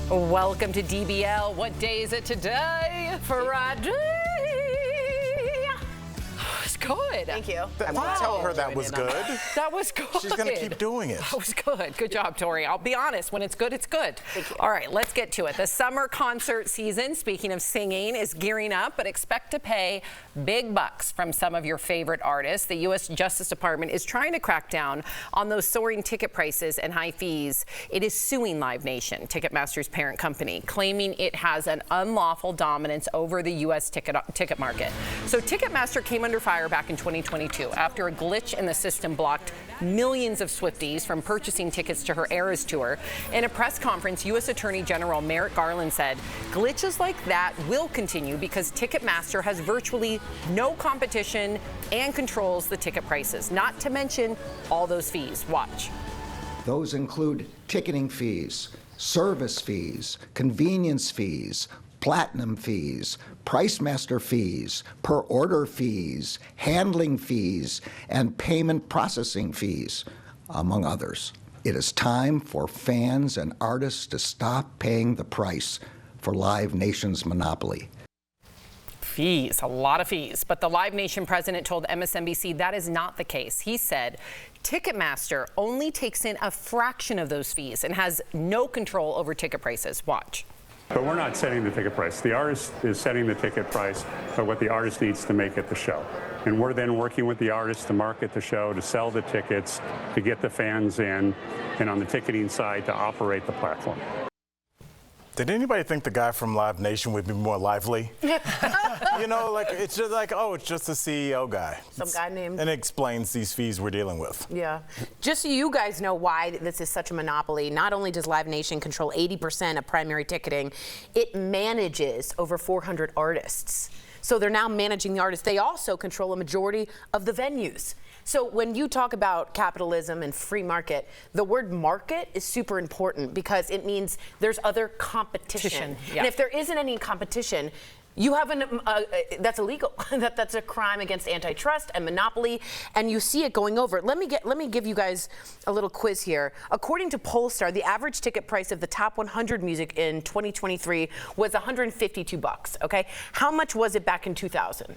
Welcome to DBL. What day is it today? Friday. It's good. Thank you. Tell her that was good. That was good. She's going to keep doing it. That was good. Good job, Tori. I'll be honest. When it's good, it's good. Thank you. All right, let's get to it. The summer concert season, speaking of singing, is gearing up, but expect to pay big bucks from some of your favorite artists. The U.S. Justice Department is trying to crack down on those soaring ticket prices and high fees. It is suing Live Nation, Ticketmaster's parent company, claiming it has an unlawful dominance over the U.S. ticket market. So Ticketmaster came under fire back in 2022 after a glitch in the system blocked millions of Swifties from purchasing tickets to her Eras tour. In a press conference, U.S. Attorney General Merrick Garland said glitches like that will continue because Ticketmaster has virtually no competition and controls the ticket prices, not to mention all those fees. Watch. Those include ticketing fees, service fees, convenience fees, platinum fees, PriceMaster fees, per order fees, handling fees, and payment processing fees, among others. It is time for fans and artists to stop paying the price for Live Nation's monopoly. Fees, a lot of fees. But the Live Nation president told MSNBC that is not the case. He said Ticketmaster only takes in a fraction of those fees and has no control over ticket prices. Watch. But we're not setting the ticket price. The artist is setting the ticket price for what the artist needs to make at the show. And we're then working with the artist to market the show, to sell the tickets, to get the fans in, and on the ticketing side to operate the platform. Did anybody think the guy from Live Nation would be more lively? You know, like it's just like, oh, it's just a CEO guy. Some guy named. And it explains these fees we're dealing with. Yeah. Just so you guys know why this is such a monopoly, not only does Live Nation control 80% of primary ticketing, it manages over 400 artists. So they're now managing the artists. They also control a majority of the venues. So when you talk about capitalism and free market, the word market is super important because it means there's other competition. Yeah. And if there isn't any competition, you have that's illegal. That's a crime against antitrust and monopoly, and you see it going over. Let me give you guys a little quiz here. According to Pollstar, the average ticket price of the top 100 music in 2023 was $152. Okay, how much was it back in 2000?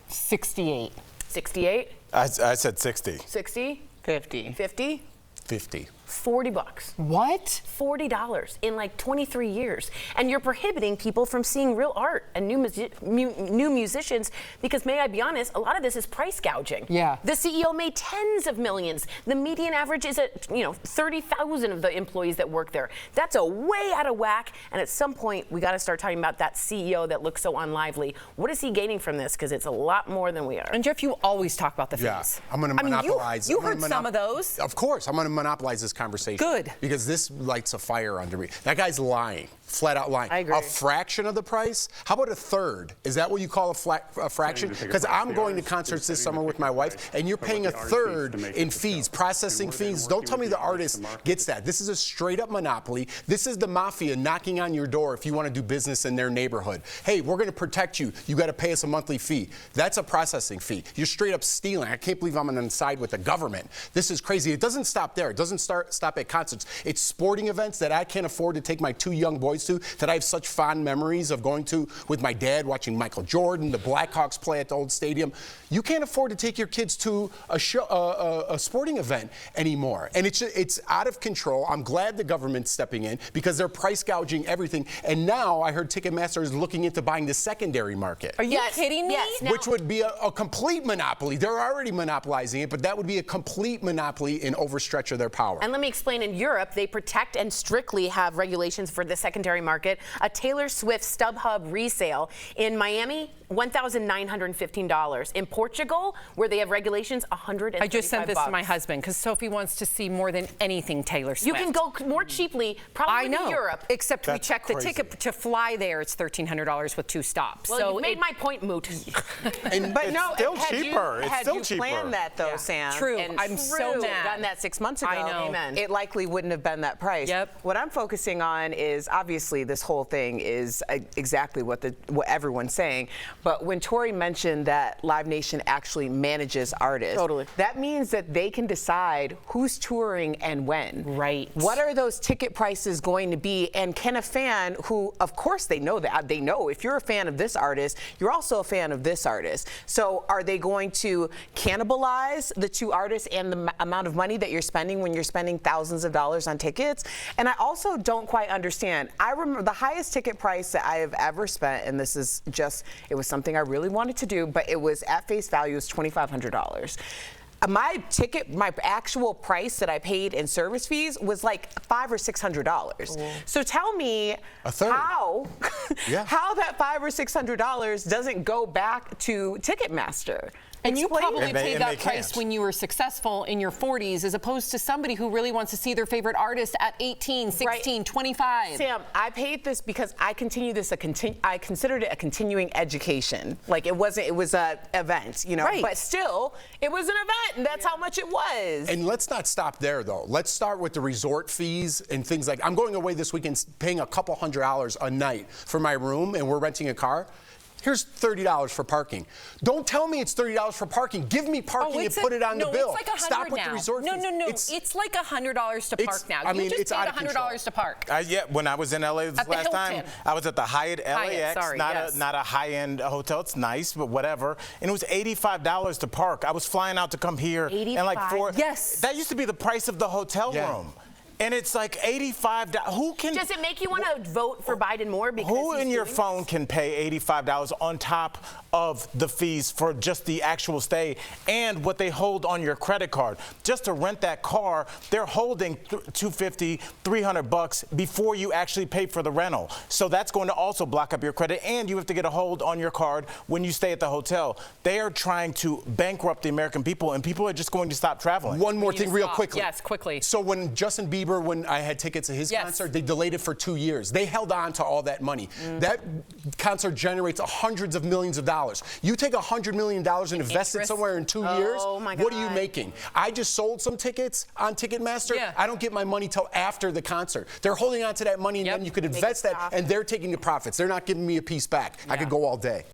68. 68. I said 60. 60. 50. 50. 50. $40. What? $40 in like 23 years. And you're prohibiting people from seeing real art and new musicians because, may I be honest, a lot of this is price gouging. Yeah. The CEO made tens of millions. The median average is at 30,000 of the employees that work there. That's a way out of whack. And at some point, we got to start talking about that CEO that looks so unlively. What is he gaining from this? Because it's a lot more than we are. And Jeff, you always talk about the fees. Yeah, I'm going to monopolize. You heard some of those. Of course, I'm going to monopolize this conversation. Good. Because this lights a fire under me. That guy's lying. Flat out lying. I agree. A fraction of the price? How about a third? Is that what you call a fraction? Because I'm going to concerts this summer with my wife, and you're paying a third in fees, processing fees. Don't tell me the artist gets that. This is a straight up monopoly. This is the mafia knocking on your door if you want to do business in their neighborhood. Hey, we're going to protect you. You got to pay us a monthly fee. That's a processing fee. You're straight up stealing. I can't believe I'm on the side with the government. This is crazy. It doesn't stop there. It doesn't stop at concerts. It's sporting events that I can't afford to take my two young boys to, that I have such fond memories of going to with my dad, watching Michael Jordan, the Blackhawks play at the old stadium. You can't afford to take your kids to a show, a sporting event anymore. And it's out of control. I'm glad the government's stepping in because they're price gouging everything. And now I heard Ticketmaster is looking into buying the secondary market. Are you kidding me? Yes. Which would be a complete monopoly. They're already monopolizing it, but that would be a complete monopoly and overstretch of their power. And let me explain, in Europe, they protect and strictly have regulations for the secondary market. A Taylor Swift StubHub resale in Miami, $1,915. In Portugal, where they have regulations, $135. I just sent this to my husband because Sophie wants to see more than anything Taylor Swift. You can go more cheaply, probably to Europe. Except we checked the crazy. ticket to fly there. It's $1,300 with 2 stops. Well, so you made my point, Moot. And But it's no, still had cheaper. You, It's had still you cheaper. planned that though, Sam? True. And I'm so mad. Done that 6 months ago. I know. Amen. It likely wouldn't have been that price. Yep. What I'm focusing on is obviously obviously this whole thing is exactly what everyone's saying. But when Tori mentioned that Live Nation actually manages artists, that means that they can decide who's touring and when. Right. What are those ticket prices going to be? And can a fan who, of course they know that, they know if you're a fan of this artist, you're also a fan of this artist. So are they going to cannibalize the two artists and the amount of money that you're spending when you're spending thousands of dollars on tickets? And I also don't quite understand. I remember the highest ticket price that I have ever spent, and this is just, it was something I really wanted to do, but it was at face value, is $2,500. My ticket, my actual price that I paid in service fees was like $500 or $600. So tell me how that $500 or $600 doesn't go back to Ticketmaster. And you probably paid that price when you were successful in your 40s, as opposed to somebody who really wants to see their favorite artist at 18, 16, 25. Sam, I paid this because I I considered it a continuing education. Like it was a event, you know. Right. But still, it was an event, and that's how much it was. And let's not stop there, though. Let's start with the resort fees and things like, I'm going away this weekend paying a couple $100 a night for my room, and we're renting a car. Here's $30 for parking. Don't tell me it's $30 for parking. Give me parking and put it on the bill. It's like $100 Stop with now. the resort fees. No. It's like $100 to park now. I mean, you just it's paid out of control. $100 to park. Yeah, when I was in LA this last time, I was at the Hyatt LAX, not a high-end hotel. It's nice, but whatever. And it was $85 to park. I was flying out to come here. 85? And like Yes. That used to be the price of the hotel room. And it's like $85. Who can? Does it make you want to vote for Biden more? Because who in your phone can pay $85 on top of the fees for just the actual stay and what they hold on your credit card? Just to rent that car, they're holding $250, $300 before you actually pay for the rental. So that's going to also block up your credit, and you have to get a hold on your card when you stay at the hotel. They are trying to bankrupt the American people, and people are just going to stop traveling. One more thing real quickly. Yes, quickly. So when Justin Bieber, when I had tickets to his concert, they delayed it for 2 years. They held on to all that money. That concert generates hundreds of millions of dollars. You take $100 million and invest it somewhere in 2 years, what are you making? I just sold some tickets on Ticketmaster. I don't get my money till after the concert. They're holding on to that money, and then you could invest that, and they're taking the profits. They're not giving me a piece back. I could go all day.